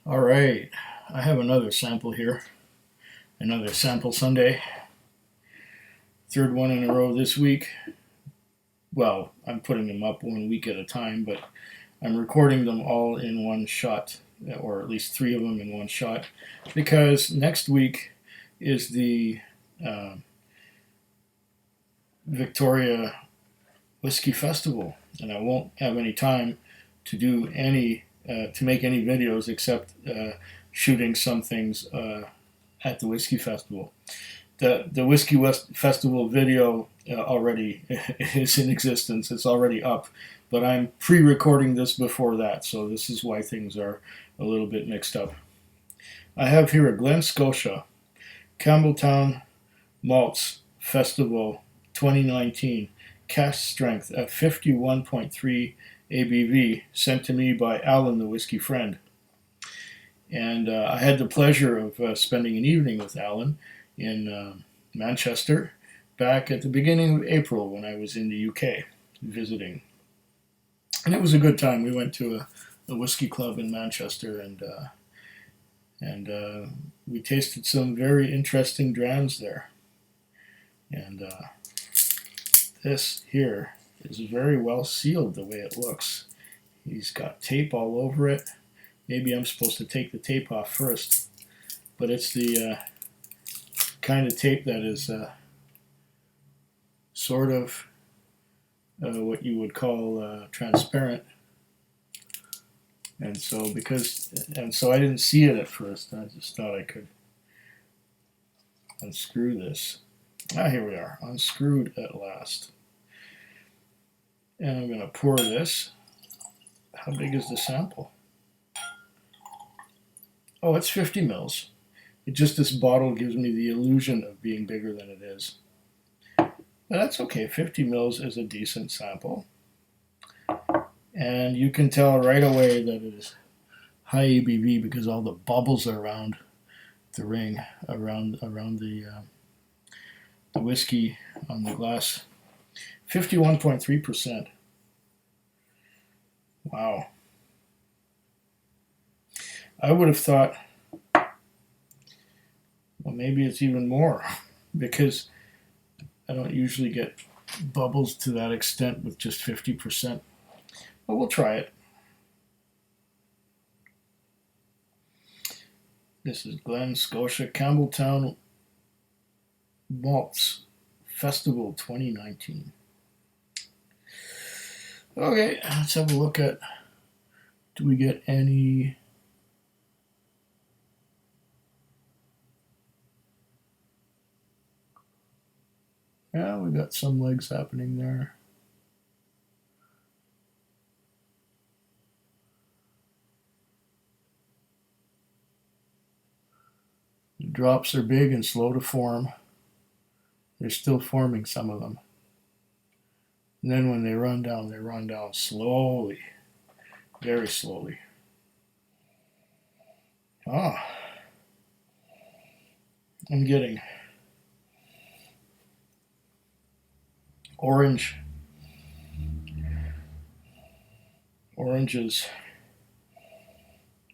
All right, I have another sample here. Another sample Sunday. Third one in a row this week. Well, I'm putting them up 1 week at a time, but I'm recording them all in one shot, or at least three of them in one shot, because next week is the Victoria Whisky Festival, and I won't have any time to do to make any videos except shooting some things at the Whisky Festival. The Whisky Festival video already is in existence. It's already up, but I'm pre-recording this before that, so this is why things are a little bit mixed up. I have here a Glen Scotia Campbeltown Malts Festival 2019 cask strength at 51.3 ABV, sent to me by Alan, the Whisky Friend. And I had the pleasure of spending an evening with Alan in Manchester back at the beginning of April when I was in the UK visiting. And it was a good time. We went to a whiskey club in Manchester, and we tasted some very interesting drams there. And this here is very well sealed the way it looks. He's got tape all over it. Maybe I'm supposed to take the tape off first, but it's the kind of tape that is sort of what you would call transparent. And so I didn't see it at first. I just thought I could unscrew this. Here we are, unscrewed at last. And I'm going to pour this. How big is the sample? Oh, it's 50 mils. This bottle gives me the illusion of being bigger than it is. But that's okay. 50 mils is a decent sample. And you can tell right away that it is high ABV because all the bubbles are around the ring, around the whiskey on the glass. 51.3%. Wow. I would have thought, well, maybe it's even more because I don't usually get bubbles to that extent with just 50%. But we'll try it. This is Glen Scotia Campbeltown Malts Festival 2019. Okay, let's have a look at, do we get any yeah, we got some legs happening there. The drops are big and slow to form. They're still forming, some of them. And then when they run down slowly, very slowly. I'm getting oranges,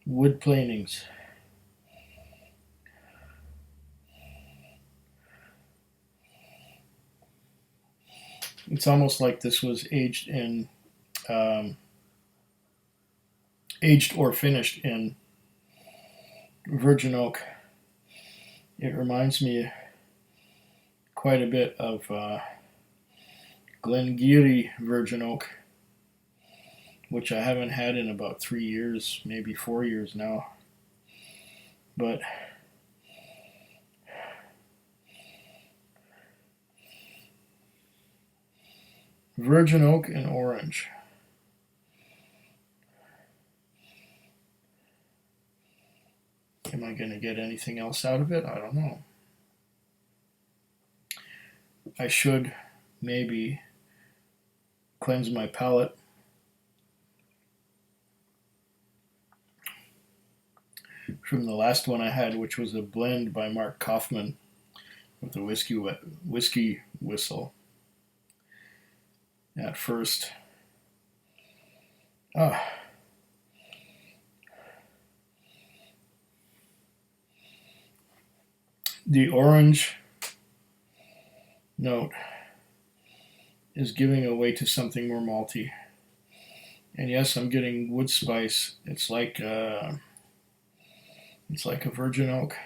wood planings. It's almost like this was aged or finished in virgin oak. It reminds me quite a bit of Glengarry virgin oak, which I haven't had in about 3 years, maybe 4 years now. But virgin oak and orange. Am I going to get anything else out of it? I don't know. I should maybe cleanse my palate. From the last one I had, which was a blend by Mark Kaufman with the whiskey whistle. At first, The orange note is giving away to something more malty. And yes, I'm getting wood spice. It's like a virgin oak.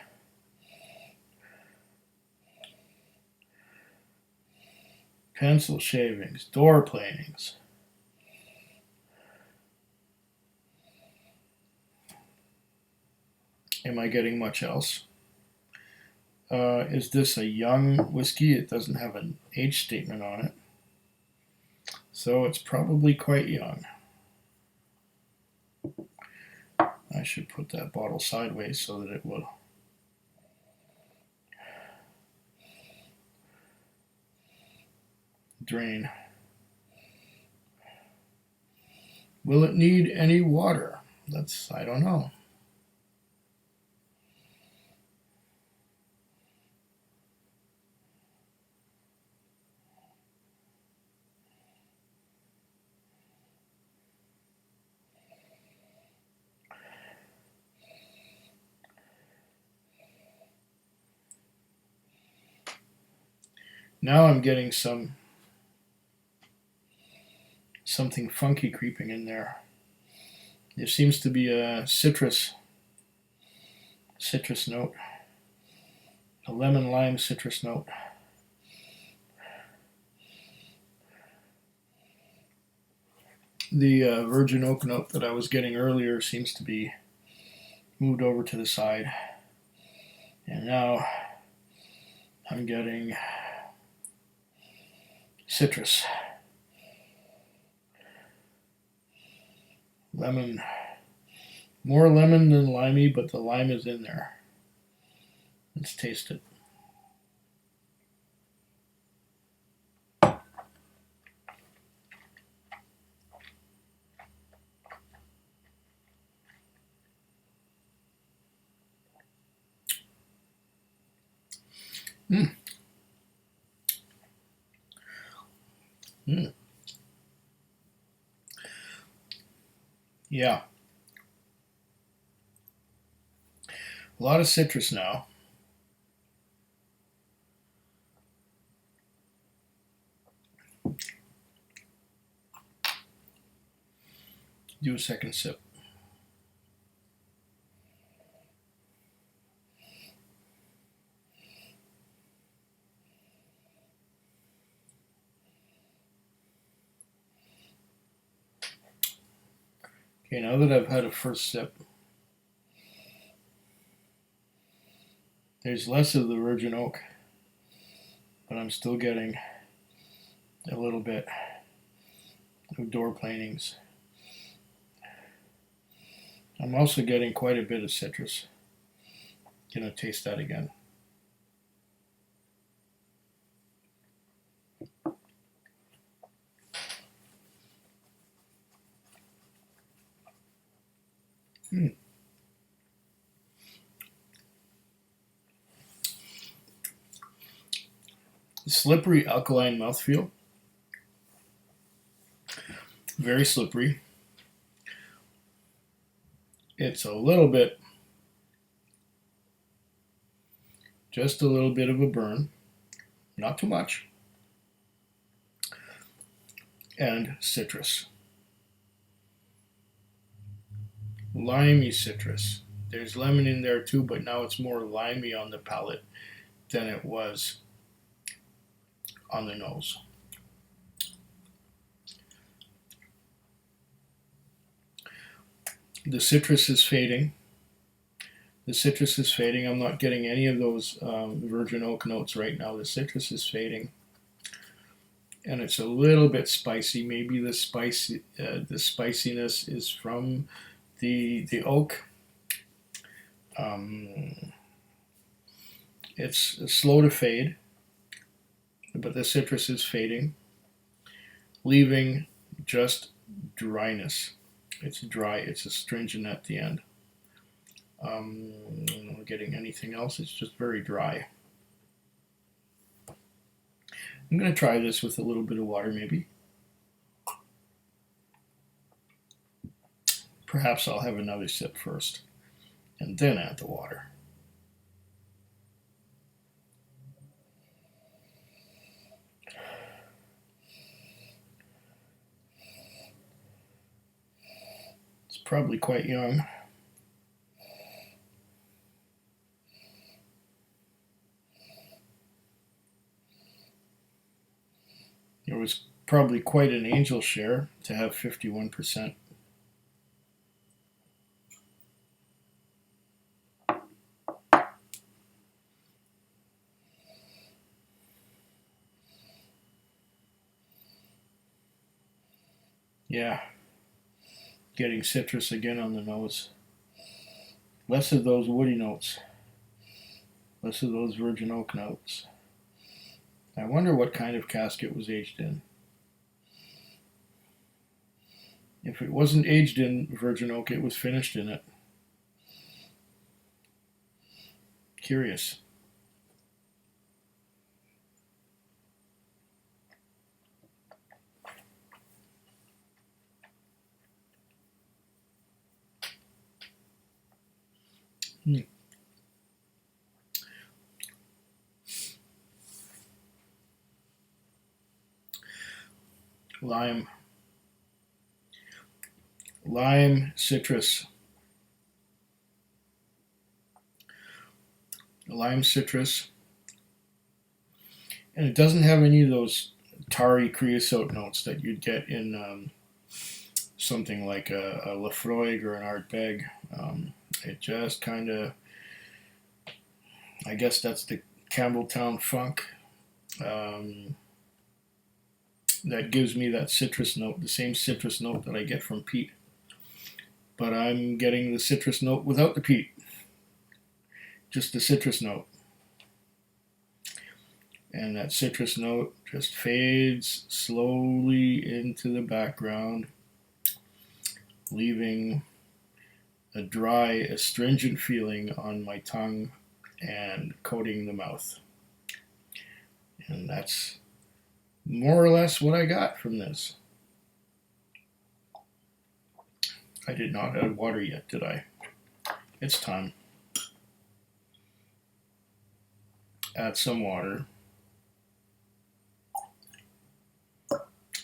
Pencil shavings, door planings. Am I getting much else? Is this a young whiskey? It doesn't have an age statement on it. So it's probably quite young. I should put that bottle sideways so that it will drain. Will it need any water? I don't know. Now I'm getting something funky creeping in there. There seems to be a citrus note, a lemon lime citrus note. The virgin oak note that I was getting earlier seems to be moved over to the side, and now I'm getting citrus, lemon, more lemon than limey, but the lime is in there. Let's taste it. Mm. Mm. Yeah. A lot of citrus now. Do a second sip. Okay, now that I've had a first sip, there's less of the virgin oak, but I'm still getting a little bit of door planings. I'm also getting quite a bit of citrus. Gonna taste that again. Slippery alkaline mouthfeel. Very slippery. It's a little bit, just a little bit of a burn, not too much, and citrus. Limey citrus. There's lemon in there too, but now it's more limey on the palate than it was on the nose. The citrus is fading. I'm not getting any of those virgin oak notes right now. The citrus is fading, and it's a little bit spicy. Maybe the spiciness is from the oak. It's slow to fade, but the citrus is fading, leaving just dryness. It's dry, it's astringent at the end. I'm not getting anything else, it's just very dry. I'm going to try this with a little bit of water, maybe. Perhaps I'll have another sip first, and then add the water. probably quite young. It was probably quite an angel share to have 51%. Yeah, getting citrus again on the nose. Less of those woody notes. Less of those virgin oak notes. I wonder what kind of cask it was aged in. If it wasn't aged in virgin oak, it was finished in it. Curious. Lime. Lime, citrus. Lime, citrus. And it doesn't have any of those tarry creosote notes that you'd get in something like a Lafroig or an Art Beg. It just kind of, I guess that's the Campbeltown funk. That gives me that citrus note, the same citrus note that I get from peat. But I'm getting the citrus note without the peat. Just the citrus note. And that citrus note just fades slowly into the background, leaving a dry, astringent feeling on my tongue and coating the mouth. And that's more or less what I got from this. I did not add water yet, did I? It's time. Add some water.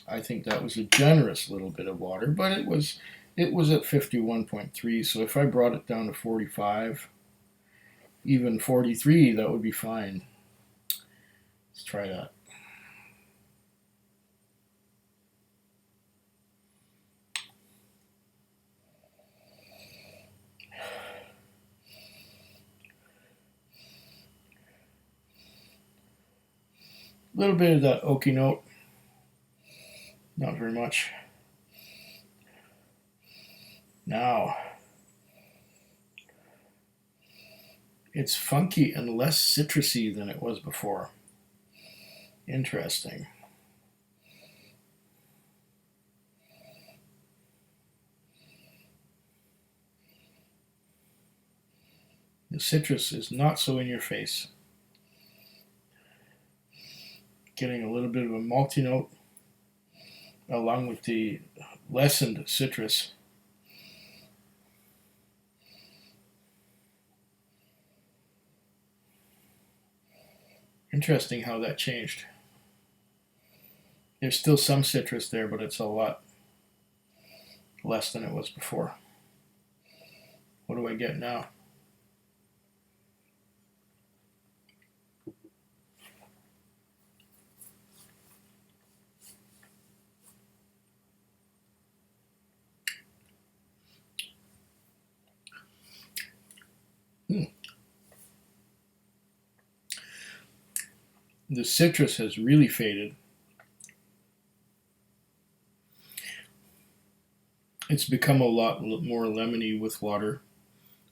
I think that was a generous little bit of water, but it was at 51.3, so if I brought it down to 45, even 43, that would be fine. Let's try that. A little bit of that oaky note. Not very much. Now, it's funky and less citrusy than it was before. Interesting. The citrus is not so in your face. Getting a little bit of a malty note along with the lessened citrus. Interesting how that changed. There's still some citrus there, but it's a lot less than it was before. What do I get now? The citrus has really faded. It's become a lot more lemony with water,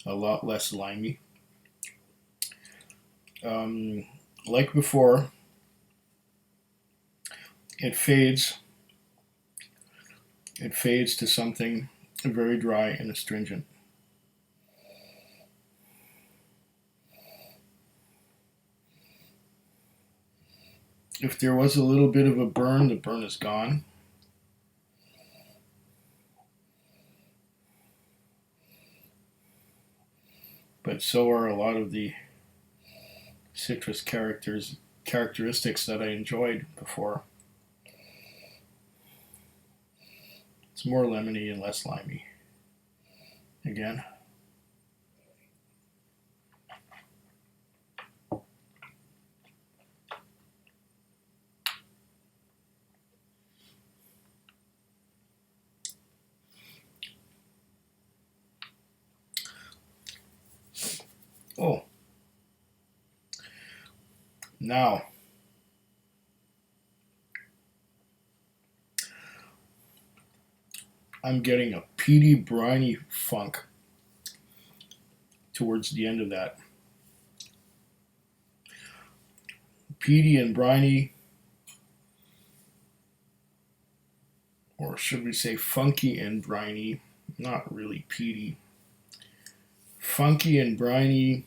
a lot less limey. Like before, it fades. It fades to something very dry and astringent. If there was a little bit of a burn, the burn is gone. But so are a lot of the citrus characteristics that I enjoyed before. It's more lemony and less limey. again. Oh, now I'm getting a peaty, briny funk towards the end of that. Peaty and briny, or should we say funky and briny, not really peaty. Funky and briny,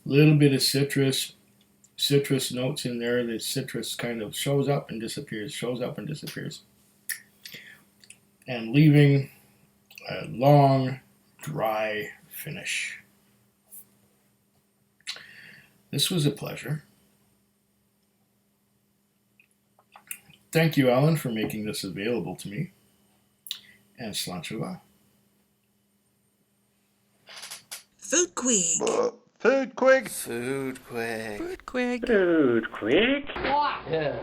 little bit of citrus notes in there. The citrus kind of shows up and disappears, and leaving a long, dry finish. This was a pleasure. Thank you, Alan, for making this available to me. And sláinte. Foodquig. Foodquig. Foodquig. Foodquig. Foodquig. Yeah.